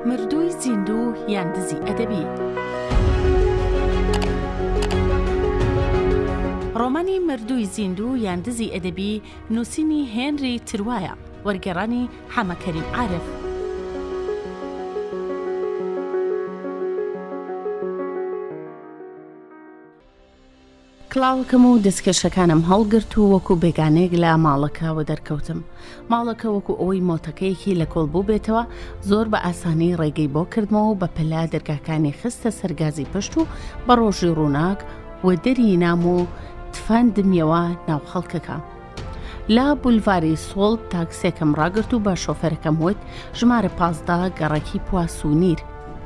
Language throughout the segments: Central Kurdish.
مردووی زیندوو یان دزی ئەدەبی. ڕۆمانی مردووی زیندوو یان دزی ئەدەبی نووسینی هێنری تروایە، وەرگێڕانی حەمەکەریم عارف. کڵاوەکەم و دەستکێشەکانم هەڵگرت و وەکو بێگانەیەک لە ماڵەکەوە دەرکەوتم. ماڵەکە وەکو ئەوەی مۆتەکەیەکی لە کۆڵ بوو بێتەوە، زۆر بە ئاسانی ڕێگەی بۆ کردمەوە بە پەلا دەرگاکانی خستە سەرگازی پشت و بە ڕۆژی ڕووناک و دەری نام و تفاندمیەوە ناو خەڵکەکە. لا بولڤاری سۆڵ تاکسێکم ڕاگرت و بە شۆفەرەکەم وت ژمارە 15 گەڕەکی پواسوونیر.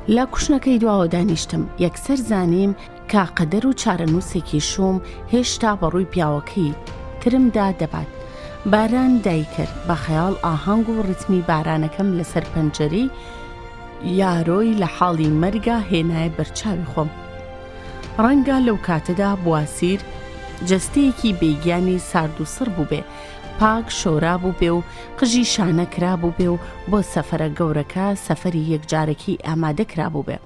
لە کوشنەکەی دواوە دانیشتم، یەکسەر زانیم کە قەدەر و چارەنووسێکی شوم هێشتا بەڕووی پیاوەکەی ترمدا دەبات. باران دایکرد، بە خەیاڵ ئاهەنگ و ڕیتمی بارانەکەم لەسەر پەنجەرەی یارۆی لە حاڵی مەرگا هێنایە بەرچاوی خۆم. ڕەنگە لەو کاتەدا بواسیر جەستەیەکی بێگیانی سارد و سڕ بوو بێ، پاک شۆرا بوو بێ و قژی شانە کرا بوو بێ و بۆ سەفەرە گەورەکە سەفەری یەکجارێکی ئامادە کرا بوو بێ.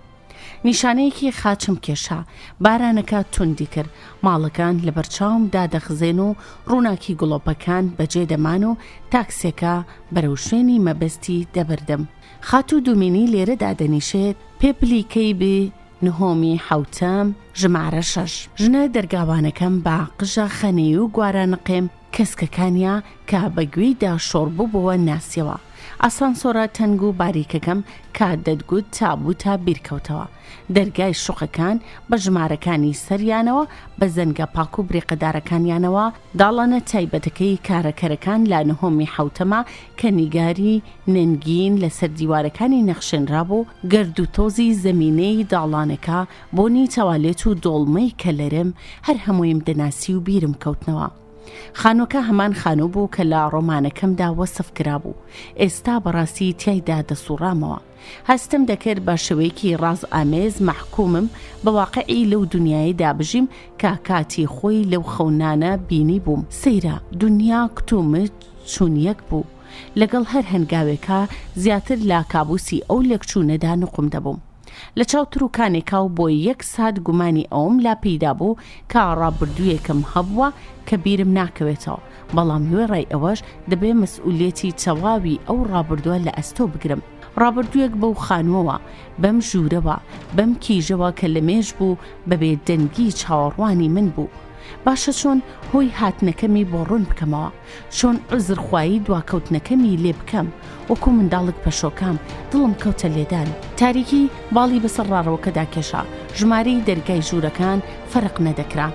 نیشانەیەکی خاچم کێشا، بارانەکە توندی کرد، ماڵەکان لە بەرچاومدا دەخزێن و ڕووناکی گوڵۆپەکان بەجێ دەمان و تاکسێکە بەرەو شوێنی مەبەستی دەبردم. خات و دومینی لێرەدا دەنیشێت، پێپلیکەی بێ نهۆمی حوتەم ژمارە 6. ژنە دەرگاوانەکەم بە قژە خەنەی و گوارانەقێم کەسکەکانیا کە بەگوێیدا شۆڕ بووبەوە ناسیەوە. ئاسانسۆرە تەنگ و باریکەکەم کە دەتگوت تابوو تا بیرکەوتەوە. دەرگای شوقەکان بە ژمارەکانی سەریانەوە، بە زەنگە پاک و برێقەدارەکانیانەوە، داڵانە تایبەتەکەی کارەکەرەکان لا نهۆمی حوتەما کە نیگاری ننگین لەسەر دیوارەکانی نەخشێنرا بوو، گرد و تۆزی زەمینەی داڵانەکە، بۆنی تەوالێت و دۆڵمەی کەلەرم هەر هەموویم دەناسی و بیرم کەوتنەوە. خانووکە هەمان خانوو بوو کە لە ڕۆمانەکەمدا وەسف کرا بوو. ئێستا بەڕاستی تیایدا دەسوڕامەوە. هەستم دەکرد بە شێوەیەکی ڕاز ئامێز مەحکوومم بە واقعی لەو دنیایدا بژیم کە کاتی خۆی لەو خەونانە بینی بووم. سەیرە دنیا کتومت چوون یەک بوو. لەگەڵ هەر هەنگاوێکە زیاتر لە کابوسی ئەو لێکچوونەدا نقم دەبووم. لە چاوتروکانێکا و بۆ 1 سات گومانی ئەوم لا پەیدا بوو کە ڕابردوویەکم هەبووە کە بیرم ناکەوێتەوە، بەڵام نوێ ڕای ئەوەش دەبێ مەسئولێتی تەواوی ئەو ڕابردووە لە ئەستۆ بگرم. ڕابردوویەک بەو خانووەوە، بەم ژوورەوە، بەم کیژەوە کە لە مێژ بوو بەبێ دەنگی چاوەڕوانی من بوو. باشە چۆن هۆی هاتنەکەمی بۆ ڕوون بکەمەوە، چۆن عزرخوایی دواکەوتنەکەمی لێ بکەم، وەکو منداڵک پەشۆکام دڵم کەوتە لێدان. تاریکی باڵی بەسەر ڕاڕەوەکەدا کێشا، ژمارەی دەرگای ژوورەکان فەرق نەدەکرا.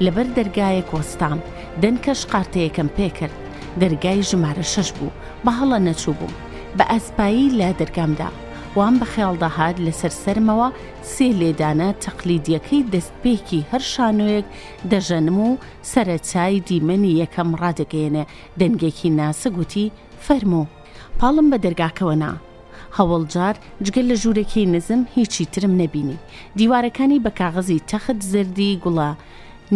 لەبەر دەرگایەک وەستام، دەنکەش قارتەیەکم پێکرد. دەرگای ژمارە 6 بوو، بە هەڵە نەچوو بووم. بە ئەسپایی لە دەرگامدا وام بە خەیاڵدا هات لەسەر سەرمەوە 3 لێدانە تەقلیدیەکەی دەستپێکی هەر شانۆیەک دەژەنم و سەرەتای دیمەنی یەکەم ڕادەگەیەنێ. دەنگێکی ناسە گوتی فەرموو. پاڵم بە دەرگاکەوە نا. هەوڵجار جگەل لە ژوورێکی نزم هیچی ترم نەبینی. دیوارەکانی بە کاغەزی تەخت زردی گوڵە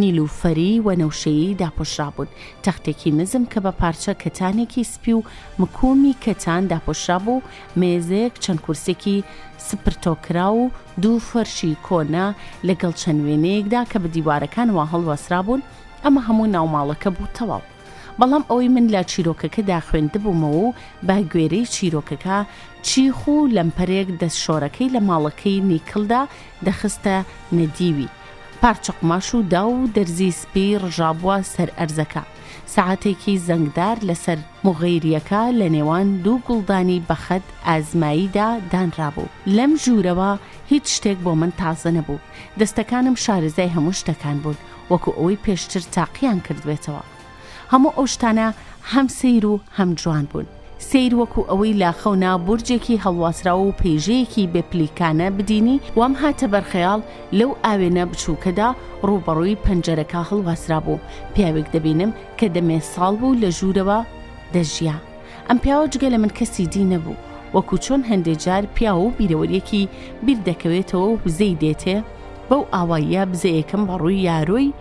نیلوفەری و نەوشەیی داپۆشرا بوون. تەختێکی نزم کە بە پارچە کەتانێکی سپی و مکومی کەتان داپۆشرا بوو، مێزێک، چەند کورسێکی سپرتۆکرا و 2 فەرشی کۆنا لەگەڵ چەند وێنەیەکدا کە بە دیوارەکانەوە هەڵوەسرا بوون. ئەمە هەموو ناوماڵەکە بوو تەواو. بەڵام ئەوەی من لە چیرۆکەکەدا خوێندبوومەوە و با گوێرەی چیرۆکەکە چیخ و لەمپەرێک دەستشۆرەکەی لە ماڵەکەی نیکڵدا دەخستە نەدیوی. پارچە قماش و دا و دەرزی سپی ڕژابووە سەر ئەرزەکە. سەعاتێکی زەنگدار لەسەر مغەیریەکە لە نێوان 2 گوڵدانی بەخەت ئازماییدا دانرابوو. لەم ژوورەوە هیچ شتێک بۆ من تازە نەبوو. دەستەکانم شارەزای هەموو شتەکان بوون، وەکو ئەوەی پێشتر تاقییان کردوێتەوە. هەموو ئەو شتانە هەم سەیر و هەم جوان بوون. سیر وەکو ئەوەی لاخەونا بورجێکی هەڵواسراوە و پێیژەیەکی بێپلیکانە بدینی، وام هاتە بەرخەیاڵ لەو ئاوێنە بچووکەدا ڕووبەڕووی پەنجەرەکە هەڵواسرا بوو. پیاوێک دەبینم کە دەمێ ساڵ بوو لە ژوورەوە دەژیا. ئەم پیاوە جگە لە من کەسی دی نەبوو، وەکو چۆن هەندێک جار پیاوە و بیرەوەریەکی بیر دەکەوێتەوە و بزەی دێتێ، بەو ئاواییە بزەیەکم بە ڕووی یارۆی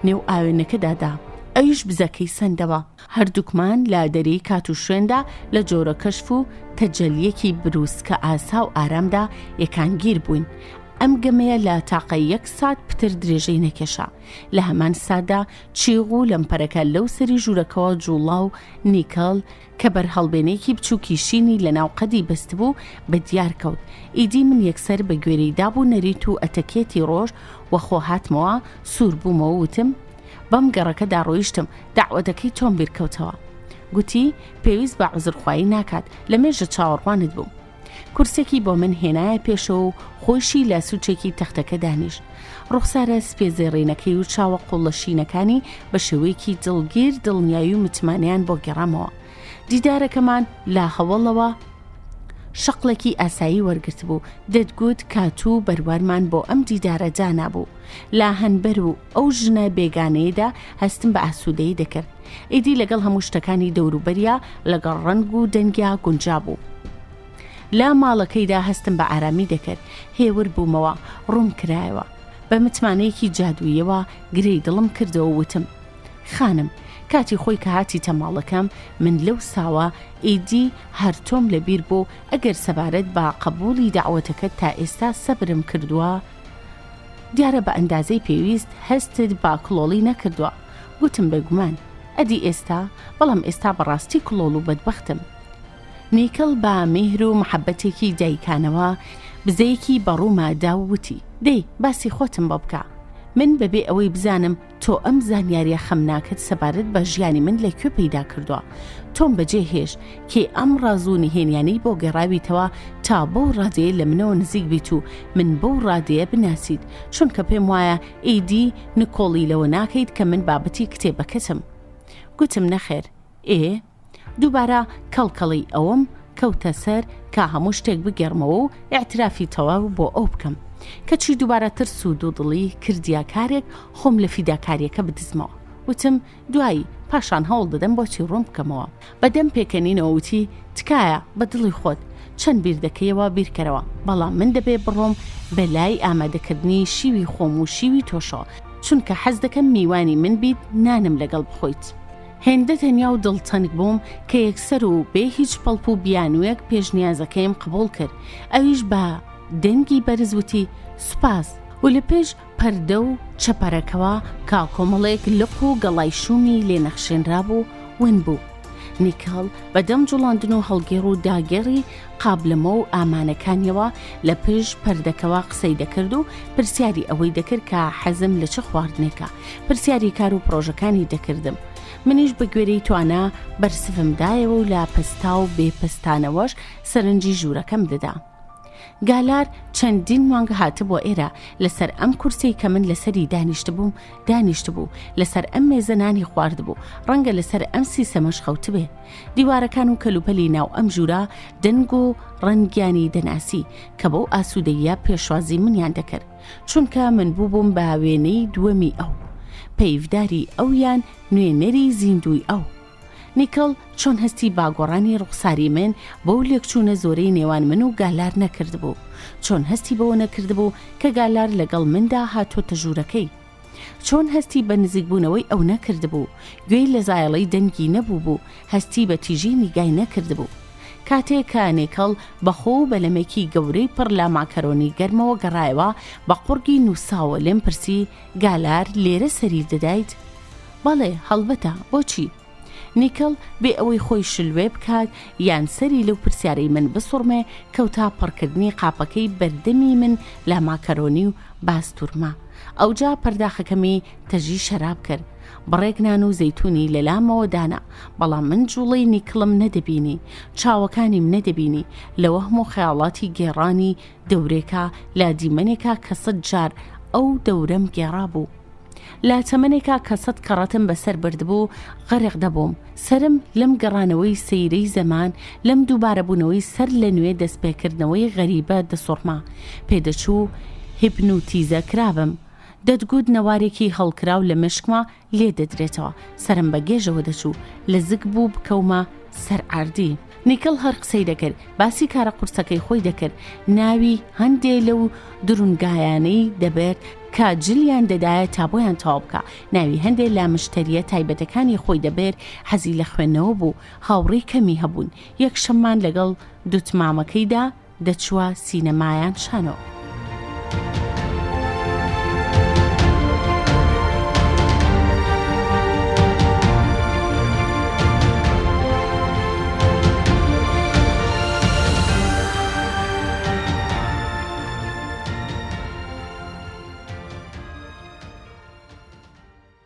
نێو ئاوێنەکەدادا. ئەویش بزەکەی سندەوە. هەردووکمان لا دەری کات و شوێندا لە جۆرە کەشف و تەجەلیەکی بروسکە ئاسا و ئارامدا یەکانگیر بووین. ئەم گەمەیە لە تاقە 1 سات پتر درێژەی نەکێشا. لە هەمان سادا چیغ و لەمپەرەکە لەو سەری ژوورەکەەوە جوڵا و نیکەڵ کە بەرهەڵبێنێکی بچووکی شینی لە ناو قەدی بەست بوو بە دیار کەوت. ئیدی من یەکسەر بە گوێرەی دابوو نەریت و ئەتەکێتی ڕۆژ وەخۆ هاتمەوە سوور بوومەوە وتم بەم گەڕەکەدا ڕۆیشتم داعوەتەکەی تۆم بیرکەوتەوە. گوتی پێویست بە عوزرخوایی ناکات لە مێژە چاوەڕوانت بوو. کورسێکی بۆ من هێنایە پێشەوە و خۆشی لە سوچێکی تەختەکە دانیش. ڕوخسارە سپێزێڕینەکەی و چاوە قوڵەشینەکانی بە شێوەیەکی دڵگیر دڵنیایی و متمانیان بۆ گەڕامەوە. دیدارەکەمان لا هەوڵەوە شەقڵێکی ئاسایی وەرگرت بوو. دەتگوت کاتوو بەروارمان بۆ ئەم دیدارە جانابوو. لا هەنبەر و ئەو ژنە بێگانەیەدا هەستم بە ئاسوودەی دەکرد. ئیدی لەگەڵ هەموو شتەکانی دەوروبەریا لەگەڵ ڕەنگ و دەنگیا گونجا بوو. لا ماڵەکەیدا هەستم بە ئارامی دەکرد. هێور بوومەوە ڕوون کرایەوە. بە متمانەیەکی جادوویەوە گرەی دڵم کردەوە وتم خانم کاتی خۆی کە هاتی تەماڵەکەم من لەو ساوە ئیدی هەرتۆم لەبیر بوو ئەگەر سەبارەت بە قبولی داعوەتەکەت تا ئێستا سەبرم کردووە دیارە بە ئەندازەی پێویست هەستت با کڵۆڵی نەکردووە. گوتم بەگومان ئەدی ئێستا بەڵام ئێستا بەڕاستی کڵۆڵ و بەدبەختم. نیکەڵ بە میهر و محەبەتێکی دایکانەوە بزەیەکی بەڕووما داوتی دەی باسی خۆتم بۆ بکە. من بەبێ ئەوەی بزانم تۆ ئەم زانیاریە خەمناکت سەبارەت بە ژیانی من لەکوێ پەیدا کردووە. تۆم بەجێ هێش کێ ئەم ڕازوونی هێنیانەی بۆ گەڕاویتەوە تا بەو ڕادەیە لە منەوە نزیک بیت و من بەو ڕادەیە بناسیت چونکە پێم وایە ئیدی نکۆڵی لەوە ناکەیت کە من بابەتی کتێبەکەتم. گوتم نەخێر دووبارە کەڵکەڵی ئەوم کەوتە سەر کە هەموو شتێک بگەڕمەوە و ئاعترافی تەواو بۆ ئەو بکەم کەچی دووبارە ترس و دوودڵی کردیا کارێک خۆم لە فیداکاریەکە بدزمەوە. وتم دوایی پاشان هەوڵ دەدەم بۆچی ڕوون بکەمەوە. بەدەم پێکەنینەوە وتی تکایە بە دڵی خۆت چەند بیر دەکەیەوە بیرکەرەوە بەڵام من دەبێ بڕۆم بەلای ئامادەکردنی شیوی خۆم و شیوی تۆشەوە چونکە حەز دەکەم میوانی من بیت نانم لەگەڵ بخۆیت. هێندە تەنیا و دڵتەنگ بووم کە یەکسەر و بێ هیچ پەڵپ و بیانوەک پێشنیازەکەیم قبول کرد. ئەویش بە دەنگی بەرزوتی سوپاس و لە پێش پەردە و چەپەرەکەوە کاکۆمەڵێک لق و گەڵای شومی لێ نەخشێنرا بوو ون بوو. نیکەڵ بەدەم جوڵاندن و هەڵگێڕ و داگێڕی قابلمە و ئامانەکانیەوە لە پێش پەردەکەوە قسەی دەکرد و پرسیاری ئەوەی دەکرد کە حەزم لە چه خواردنێکە. پرسیاری کار و پرۆژەکانی دەکردم. منیش بە گوێرەی توانە بەرسفمدایەوە و لا پەستا و بێپەستانەوەش سەرنجی ژوورەکەم دەدا. گالار چەندین مانگ هاتە بۆ ئێرە لەسەر ئەم کورسی کە من لەسەری دانیشت بوو لەسەر ئەم مێزەنانی خوارد بوو ڕەنگە لەسەر ئەم سیسەمەش خەوت بێ. دیوارەکان و کەلوپەلی ناو ئەم ژوورە دەنگ و ڕەنگیانی دەناسی کە بەو ئاسوودەیە پێشوازی منیان دەکرد چونکە من بووبووم بە وێنەی دووەمی ئەو پەیڤداری ئەویان نوێنەری زیندوی ئەو. نیکەڵ چۆن هەستی باگۆڕانی ڕوخساری من بەو لێکچوونە زۆرەی نێوان من و گالار نەکرد بوو چۆن هەستی بەوە نەکرد بوو کە گالار لەگەڵ مندا هاتۆتە ژوورەکەی چۆن هەستی بە نزیکبوونەوەی ئەو نەکرد بوو گوێی لە زایڵەی دەنگی نەبوو بوو هەستی بە تیژی نیگای نەکرد بوو. کاتێک کە نیکەڵ بەخۆ بەلەمێکی گەورەی پڕ لە ماکەرۆنی گەرمەوە گەڕایەوە بە قورگی نووساوە لێم پرسی گالار لێرە سەری دەدایت؟ بەڵێ هەڵبەتە بۆچی؟ نیکەڵ بێ ئەوەی خۆی شلوێ بکات یان سەری لەو پرسیارەی من بسوڕمێ کەوتا پڕکردنی قاپەکەی بەردەمی من لە ماکەرۆنی و باستورما. ئەوجا پەرداخەکەمی تەژی شەراب کرد. بڕێک نان و زەیتونی لە لامەوە دانا بەڵام من جوڵەی نیکڵم نەدەبینی چاوەکانیم نەدەبینی لە وەهم و خەیاڵاتی گێڕانی دەورێکە لا دیمەنێکە کە 100 جار ئەو دەورەم گێڕا بوو. لا تەمەنێکە کە 100 کەڕەتم بەسەر بردبوو غەرق دەبووم. سرم لەم گەڕانەوەی سەیرەی زەمان لەم دووبارەبوونەوەی سەر لە نوێ دەستپێکردنەوەی غەریبە دەسوڕما پێدەچوو هیپنوتیزە کرابم. دەتگوت نەوارێکی هەڵکراو لە مشکمە لێ دەدرێتەوە سرم بە گێژەوە دەچوو لە زگ بوو بکەومە سەر ئاردی. نیکەڵ هەر قسەی دەکرد باسی کارە قورسەکەی خۆی دەکرد ناوی هەندێ لەو درونگایانەی دەبێت کە جلیان دەدایە تا بۆیان تەواو بکە ناوی هەندێک لا مشتریە تایبەتەکانی خۆی دەبێت حەزی لە خوێندنەوە بوو هاوڕێی کەمی هەبوون یەک شەممان لەگەڵ دوتمامەکەیدا دەچووە سینەمایان شانەوە.